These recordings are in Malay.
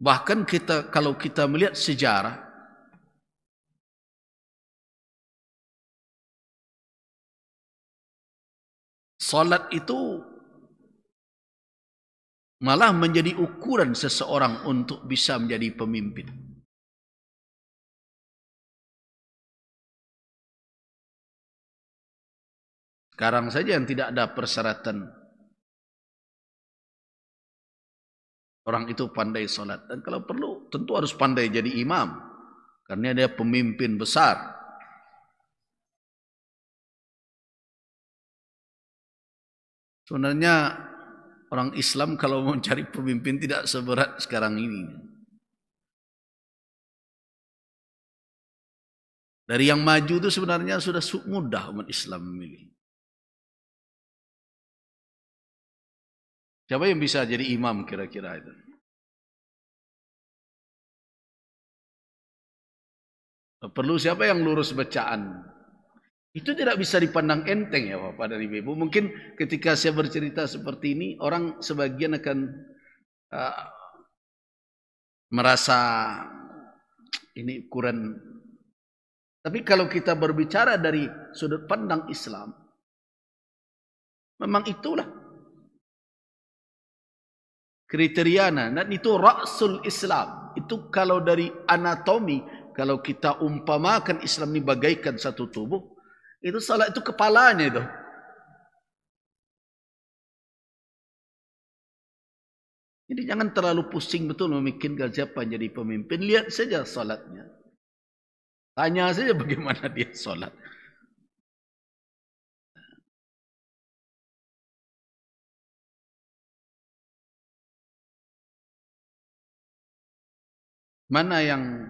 Bahkan kalau kita melihat sejarah, salat itu malah menjadi ukuran seseorang untuk bisa menjadi pemimpin. Sekarang saja yang tidak ada persyaratan orang itu pandai salat. Dan kalau perlu tentu harus pandai jadi imam, karena dia pemimpin besar. Sebenarnya orang Islam kalau mau mencari pemimpin tidak seberat sekarang ini. Dari yang maju itu sebenarnya sudah mudah umat Islam memilih. Siapa yang bisa jadi imam kira-kira itu? Perlu siapa yang lurus bacaan? Itu tidak bisa dipandang enteng ya Bapak dan Ibu. Mungkin ketika saya bercerita seperti ini, orang sebagian akan merasa ini kurang. Tapi kalau kita berbicara dari sudut pandang Islam, memang itulah kriterianya. Dan itu Ra'sul Islam. Itu kalau dari anatomi, kalau kita umpamakan Islam ini bagaikan satu tubuh, itu salat itu kepalanya itu. Jadi jangan terlalu pusing betul memikirkan siapa yang jadi pemimpin. Lihat saja salatnya. Tanya saja bagaimana dia salat. Mana yang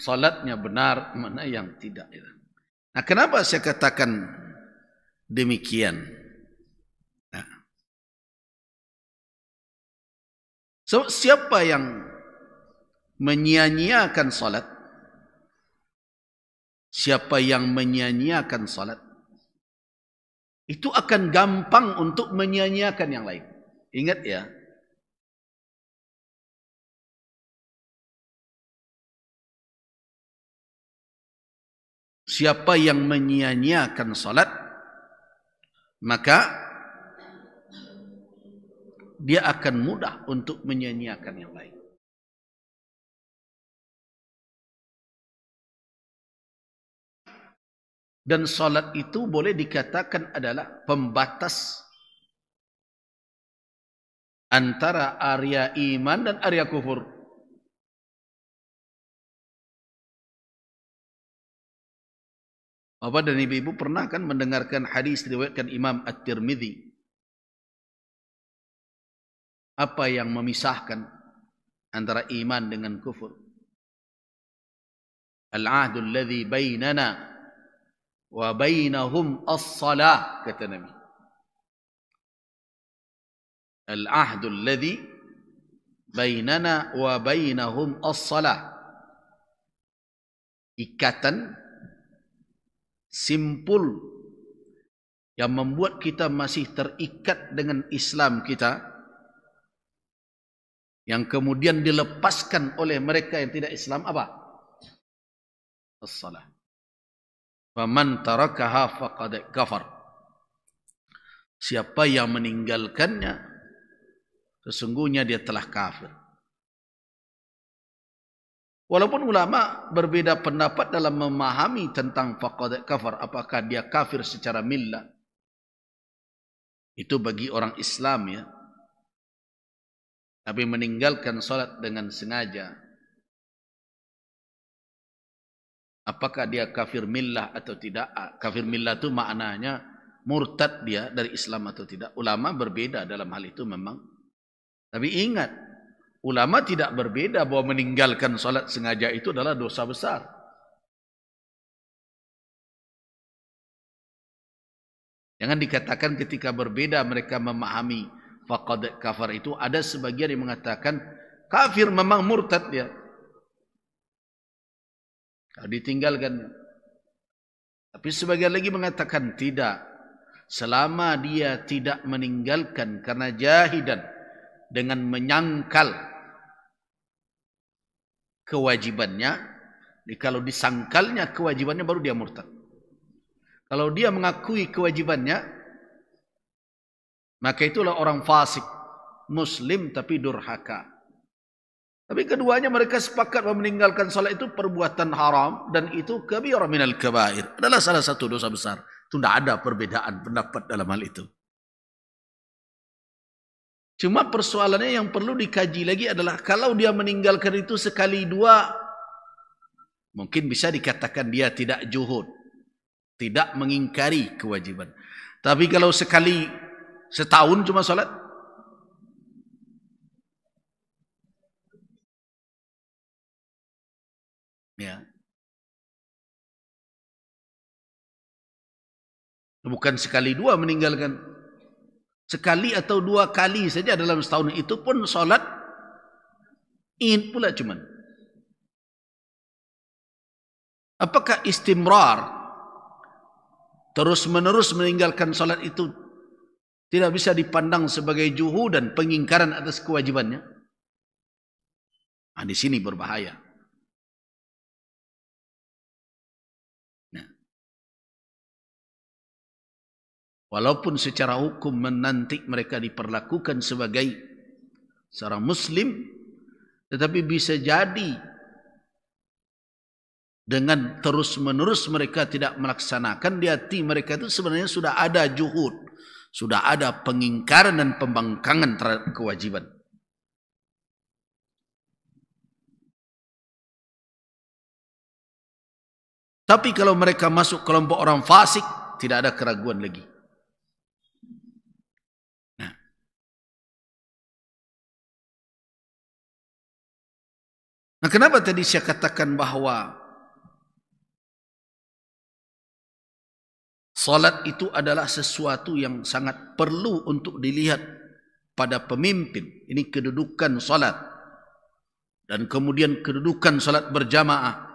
salatnya benar, mana yang tidak. Nah, kenapa saya katakan demikian? Nah. So, siapa yang menyia-nyiakan salat? Siapa yang menyia-nyiakan salat? Itu akan gampang untuk menyia-nyiakan yang lain. Ingat ya. Siapa yang menyia-nyiakan salat, maka dia akan mudah untuk menyia-nyiakan yang lain. Dan salat itu boleh dikatakan adalah pembatas antara area iman dan area kufur. Bapak dan Ibu pernah kan mendengarkan hadis diriwayatkan Imam At-Tirmidzi? Apa yang memisahkan antara iman dengan kufur? Al-ahdu alladhi bainana wa bainahum as-salah, kata Nabi. Al-ahdu alladhi bainana wa bainahum as-salah. Ikatan simpul yang membuat kita masih terikat dengan Islam kita, yang kemudian dilepaskan oleh mereka yang tidak Islam, apa? As-salah. Faman tarakaha faqad kafar. Siapa yang meninggalkannya, sesungguhnya dia telah kafir. Walaupun ulama berbeda pendapat dalam memahami tentang faqad kafar, apakah dia kafir secara millah. Itu bagi orang Islam ya. Tapi meninggalkan salat dengan sengaja, apakah dia kafir millah atau tidak? Kafir millah itu maknanya murtad dia dari Islam atau tidak. Ulama berbeda dalam hal itu memang. Tapi ingat, ulama tidak berbeda bahwa meninggalkan salat sengaja itu adalah dosa besar. Jangan dikatakan ketika berbeda mereka memahami faqad kafar itu, ada sebagian yang mengatakan kafir memang murtad dia. Kalau ditinggalkan. Tapi sebagian lagi mengatakan tidak. Selama dia tidak meninggalkan karena jahidan, dengan menyangkal kewajibannya, kalau disangkalnya kewajibannya baru dia murtad. Kalau dia mengakui kewajibannya, maka itulah orang fasik, muslim tapi durhaka. Tapi keduanya mereka sepakat bahwa meninggalkan salat itu perbuatan haram dan itu kabirah minal kabair. Adalah salah satu dosa besar. Itu tidak ada perbedaan pendapat dalam hal itu. Cuma persoalannya yang perlu dikaji lagi adalah kalau dia meninggalkan itu sekali dua, mungkin bisa dikatakan dia tidak juhud, tidak mengingkari kewajiban. Tapi kalau sekali setahun cuma salat, ya, bukan sekali dua meninggalkan. Sekali atau dua kali saja dalam setahun itu pun salat Id pula cuman. Apakah istimrar terus menerus meninggalkan salat itu tidak bisa dipandang sebagai juhud dan pengingkaran atas kewajibannya? Nah, di sini berbahaya. Nah, walaupun secara hukum menanti mereka diperlakukan sebagai seorang muslim, tetapi bisa jadi dengan terus-menerus mereka tidak melaksanakan, di hati mereka itu sebenarnya sudah ada juhud, sudah ada pengingkaran dan pembangkangan terhadap kewajiban. Tapi kalau mereka masuk kelompok orang fasik, tidak ada keraguan lagi. Nah, kenapa tadi saya katakan bahwa salat itu adalah sesuatu yang sangat perlu untuk dilihat pada pemimpin. Ini kedudukan salat. Dan kemudian kedudukan salat berjamaah.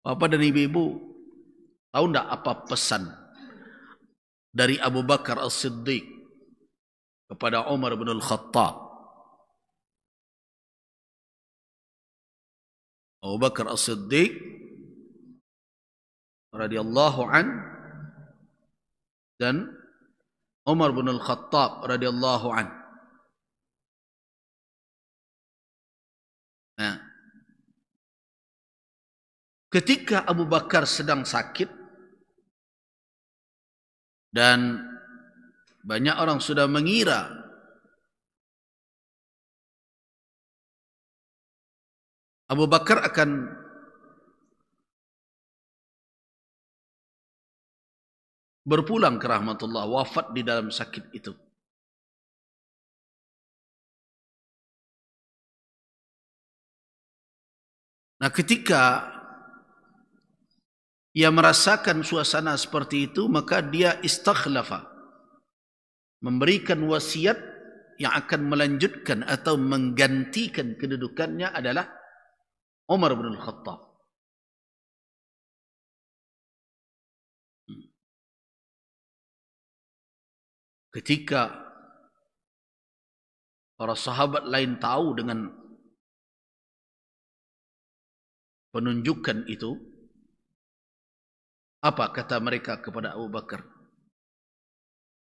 Bapak dan ibu-ibu, tahu tidak apa pesan dari Abu Bakar As-Siddiq kepada Umar bin Al-Khattab? Abu Bakar As-Siddiq radhiyallahu an dan Umar bin Al-Khattab radhiyallahu an. Nah, ketika Abu Bakar sedang sakit dan banyak orang sudah mengira Abu Bakar akan berpulang ke rahmatullah, wafat di dalam sakit itu. Nah, ketika ia merasakan suasana seperti itu, maka dia istakhlafa, memberikan wasiat yang akan melanjutkan atau menggantikan kedudukannya adalah Umar bin Al-Khattab. Ketika para sahabat lain tahu dengan penunjukan itu, apa kata mereka kepada Abu Bakar?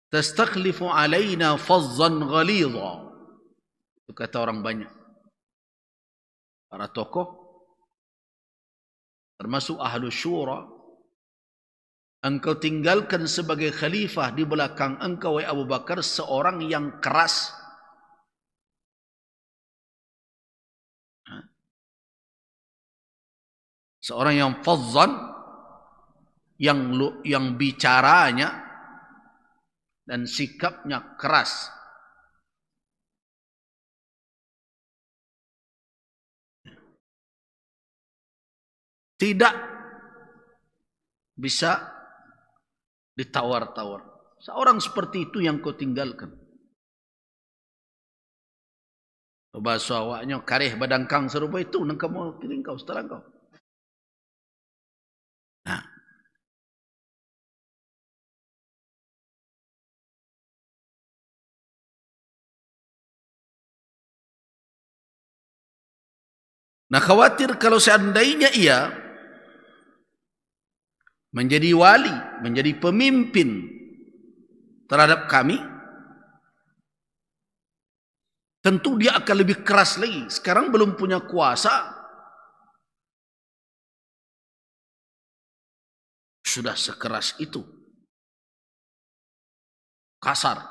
Tastakhlifu alaina fazzan ghalidha. Itu kata orang banyak. Para tokoh termasuk ahlu syura, engkau tinggalkan sebagai khalifah di belakang engkau, wahai Abu Bakar, seorang yang keras. Seorang yang fazzan, yang bicaranya dan sikapnya keras. Tidak bisa ditawar-tawar. Seorang seperti itu yang kau tinggalkan. Bahasa awaknya kareh badangkang serupa itu nang kamu pilih kau setelah kau. Nah, Nah, khawatir kalau seandainya ia menjadi wali, menjadi pemimpin terhadap kami, tentu dia akan lebih keras lagi. Sekarang belum punya kuasa, sudah sekeras itu. Kasar.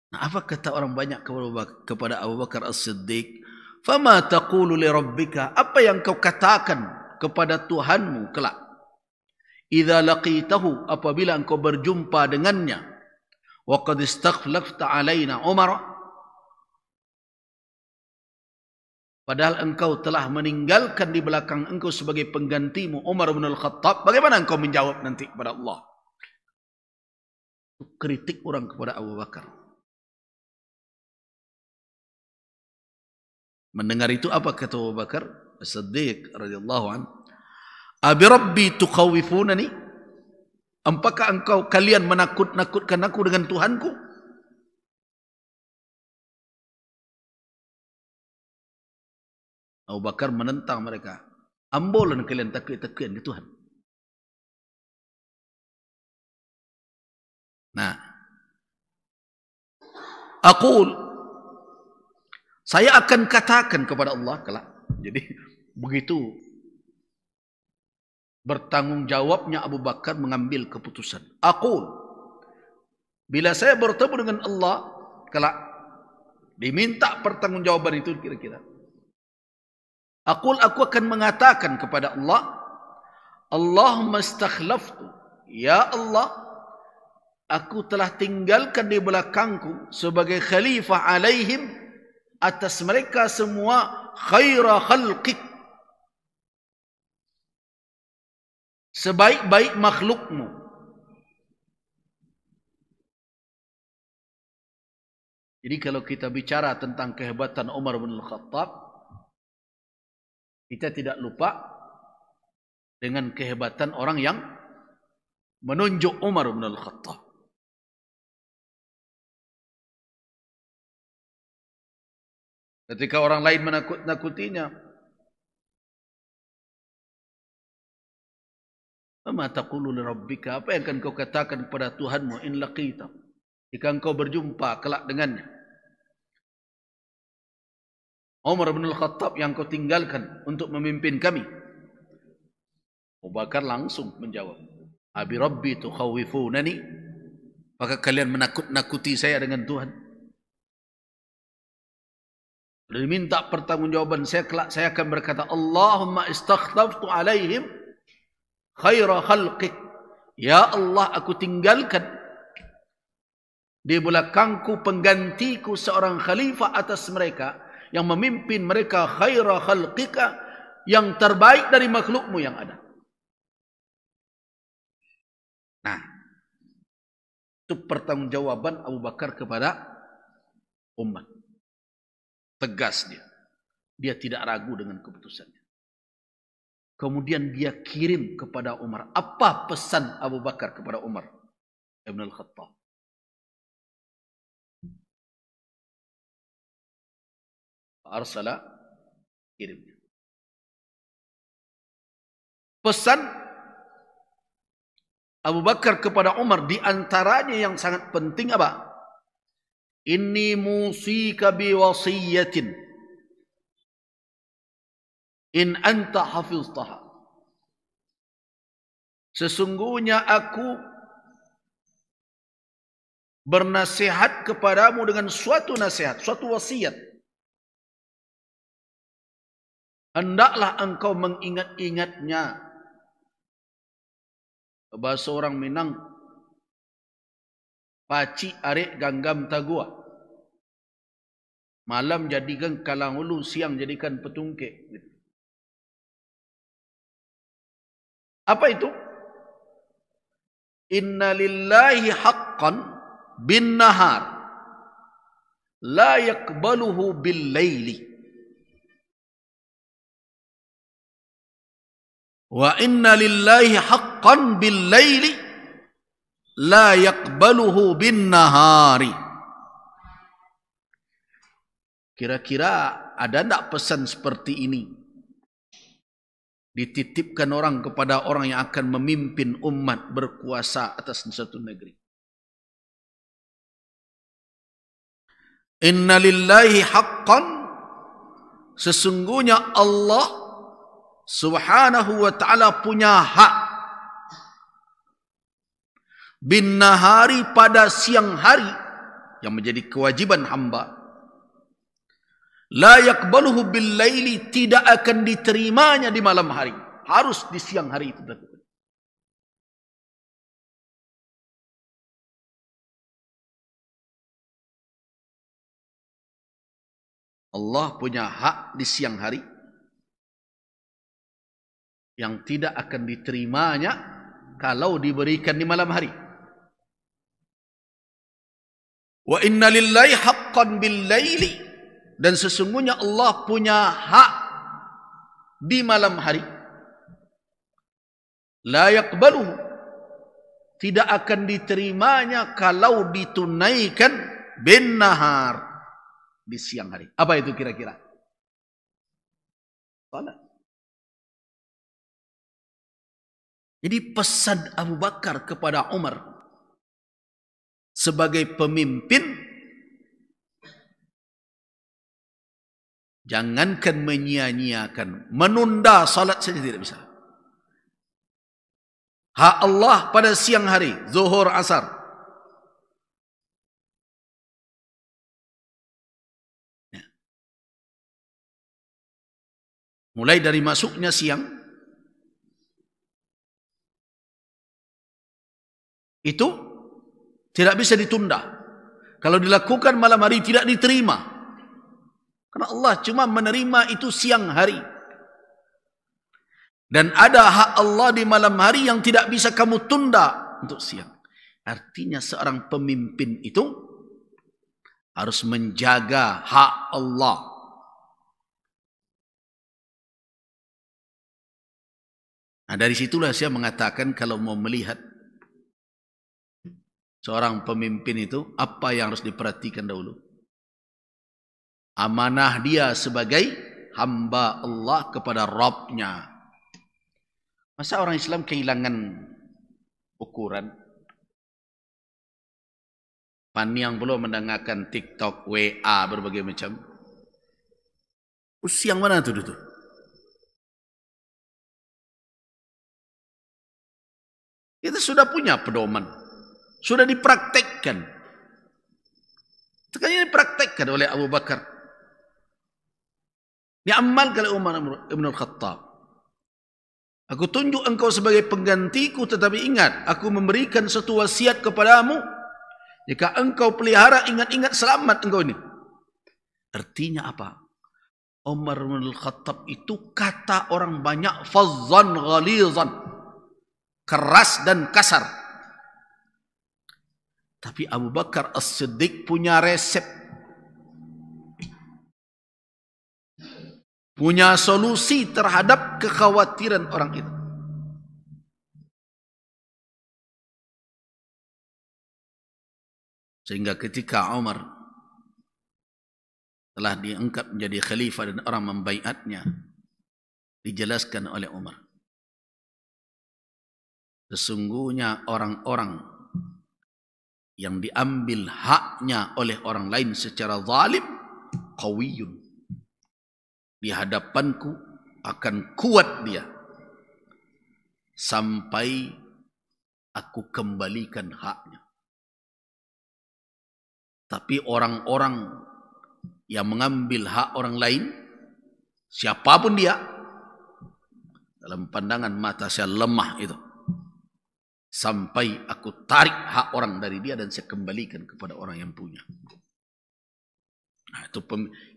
Nah, apa kata orang banyak kepada Abu Bakar As-Siddiq? Fama taqulu li rabbika? Apa yang kau katakan kepada Tuhanmu kelak? Idza laqitahu, apabila engkau berjumpa dengannya. Wa qad istakhlafta alaina Umar, padahal engkau telah meninggalkan di belakang engkau sebagai penggantimu Umar bin Al-Khattab. Bagaimana engkau menjawab nanti kepada Allah? Kritik orang kepada Abu Bakar. Mendengar itu apa kata Abu Bakar As-Siddiq radhiyallahu anhu? Abi rabbi tukhawifunani? Apakah kalian menakut-nakutkan aku dengan Tuhanku? Abu Bakar menentang mereka. Ambolan kalian takut-takutan ke Tuhan. Nah, saya akan katakan kepada Allah kelak. Jadi begitu bertanggung jawabnya Abu Bakar mengambil keputusan. Bila saya bertemu dengan Allah kelak, diminta pertanggungjawaban itu kira-kira. Aku akan mengatakan kepada Allah, Allahumma istakhlaftu, ya Allah, aku telah tinggalkan di belakangku sebagai khalifah alaihim, atas mereka semua, khaira khalqik, sebaik-baik makhlukmu. Jadi kalau kita bicara tentang kehebatan Umar bin Al-Khattab, kita tidak lupa dengan kehebatan orang yang menunjuk Umar bin Al-Khattab. Ketika orang lain menakut-nakutinya, "Ama taqulu li rabbika?" Apa yang akan kau katakan kepada Tuhanmu in laqita? Jika engkau berjumpa kelak dengannya. Umar bin Al-Khattab yang kau tinggalkan untuk memimpin kami. Abu Bakar langsung menjawab, "Abi rabbi tukhawifunani?" Maka kalian menakut-nakuti saya dengan Tuhan. Sudah diminta pertanggungjawaban saya kelak, saya akan berkata, Allahumma istakhlaftu alaihim khaira khalqik. Ya Allah, aku tinggalkan di belakangku penggantiku seorang khalifah atas mereka, yang memimpin mereka khaira khalqika, yang terbaik dari makhlukmu yang ada. Nah, itu pertanggungjawaban Abu Bakar kepada umat. Tegas dia. Dia tidak ragu dengan keputusannya. Kemudian dia kirim kepada Umar. Apa pesan Abu Bakar kepada Umar Ibn Al-Khattab? Arsala, kirimnya. Pesan Abu Bakar kepada Umar di antaranya yang sangat penting apa? Inni musika bi wasiyatin in anta hafiztaha. Sesungguhnya aku bernasihat kepadamu dengan suatu nasihat, suatu wasiat. Hendaklah engkau mengingat-ingatnya. Bahasa orang Minang, paci arek ganggam tagua. Malam jadikan kalang ulu, siang jadikan petungke. Apa itu? Inna lillahi haqqan bin nahar la yakbaluhu bil laili. Wa inna lillahi haqqan bil laili la yakbaluhu bin nahari. Kira-kira ada enggak pesan seperti ini dititipkan orang kepada orang yang akan memimpin umat berkuasa atas satu negeri? Inna lillahi haqqan, sesungguhnya Allah subhanahu wa ta'ala punya hak bin nahari, pada siang hari, yang menjadi kewajiban hamba. La yakbaluhu bil laili, tidak akan diterimanya di malam hari, harus di siang hari itu dilakukan. Allah punya hak di siang hari yang tidak akan diterimanya kalau diberikan di malam hari. Wa inna lillahi haqqan bil laili, dan sesungguhnya Allah punya hak di malam hari. La yaqbaluhu, tidak akan diterimanya kalau ditunaikan bin nahar, di siang hari. Apa itu kira-kira? Salat. Jadi pesan Abu Bakar kepada Umar sebagai pemimpin, jangankan menyia-nyiakan, menunda salat saja tidak bisa. Hak Allah pada siang hari, zuhur, asar. Ya. Mulai dari masuknya siang, itu tidak bisa ditunda. Kalau dilakukan malam hari tidak diterima. Karena Allah cuma menerima itu siang hari. Dan ada hak Allah di malam hari yang tidak bisa kamu tunda untuk siang. Artinya seorang pemimpin itu harus menjaga hak Allah. Nah, dari situlah saya mengatakan kalau mau melihat seorang pemimpin itu, apa yang harus diperhatikan dahulu? Amanah dia sebagai hamba Allah kepada Rabbnya. Masa orang Islam kehilangan ukuran? Pani yang belum mendengarkan TikTok, WA, berbagai macam. Siang mana tu itu? Kita sudah punya pedoman. Sudah dipraktekkan. Sekarang ini dipraktekkan oleh Abu Bakar. Diamalkan oleh Umar Ibn Al-Khattab. Aku tunjuk engkau sebagai penggantiku, tetapi ingat, aku memberikan satu wasiat kepadamu. Jika engkau pelihara, ingat-ingat selamat engkau ini. Artinya apa? Umar Ibn Al-Khattab itu kata orang banyak, fazzan ghalizan, keras dan kasar. Tapi Abu Bakar As-Siddiq punya resep, punya solusi terhadap kekhawatiran orang itu. Sehingga ketika Umar telah diangkat menjadi khalifah dan orang membaiatnya, dijelaskan oleh Umar, sesungguhnya orang-orang yang diambil haknya oleh orang lain secara zalim, qawiyun, di hadapanku akan kuat dia sampai aku kembalikan haknya. Tapi orang-orang yang mengambil hak orang lain, siapapun dia, dalam pandangan mata saya lemah itu, sampai aku tarik hak orang dari dia dan saya kembalikan kepada orang yang punya. Nah,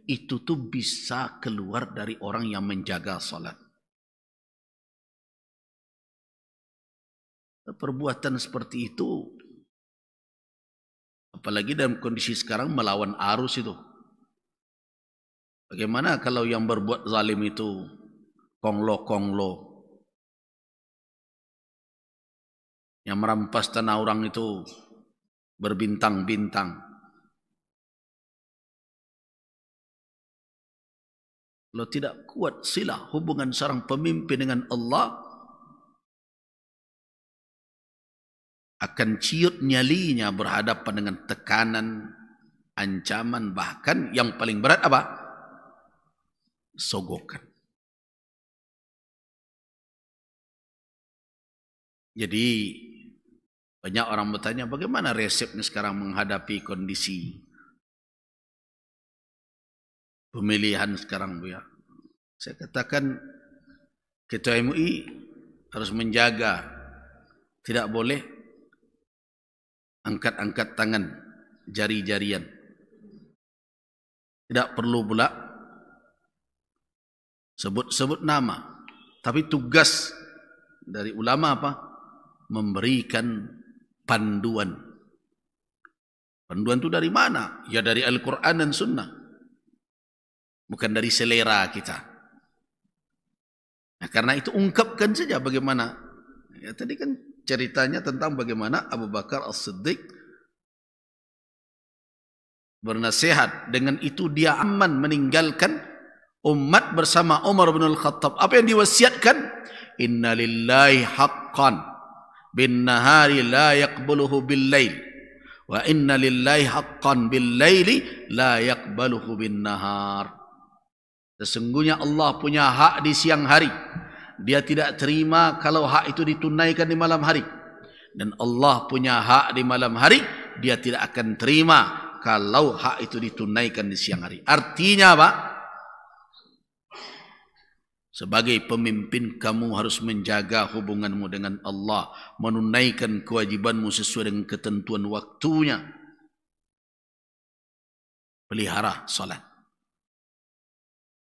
itu tuh bisa keluar dari orang yang menjaga salat. Perbuatan seperti itu, apalagi dalam kondisi sekarang melawan arus itu. Bagaimana kalau yang berbuat zalim itu konglo-konglo, yang merampas tanah orang itu berbintang-bintang. Kalau tidak kuat silah hubungan seorang pemimpin dengan Allah, akan ciut nyalinya berhadapan dengan tekanan, ancaman, bahkan yang paling berat apa? Sogokan. Jadi banyak orang bertanya, bagaimana resepnya sekarang menghadapi kondisi pemilihan sekarang, Bu ya? Saya katakan Ketua MUI harus menjaga, tidak boleh angkat-angkat tangan, jari-jarian. Tidak perlu pula sebut-sebut nama. Tapi tugas dari ulama apa? Memberikan panduan. Panduan itu dari mana? Ya dari Al-Quran dan Sunnah. Bukan dari selera kita. Nah, karena itu ungkapkan saja bagaimana. Ya, tadi kan ceritanya tentang bagaimana Abu Bakar As-Siddiq bernasihat. Dengan itu dia aman meninggalkan umat bersama Umar bin Al-Khattab. Apa yang diwasiatkan? Inna lillahi haqqan bin nahari la yaqbaluhu bil lail. Wa inna lillahi haqqan bil laili la yaqbaluhu bin nahar. Sesungguhnya Allah punya hak di siang hari. Dia tidak terima kalau hak itu ditunaikan di malam hari. Dan Allah punya hak di malam hari. Dia tidak akan terima kalau hak itu ditunaikan di siang hari. Artinya apa? Sebagai pemimpin kamu harus menjaga hubunganmu dengan Allah. Menunaikan kewajibanmu sesuai dengan ketentuan waktunya. Pelihara salat.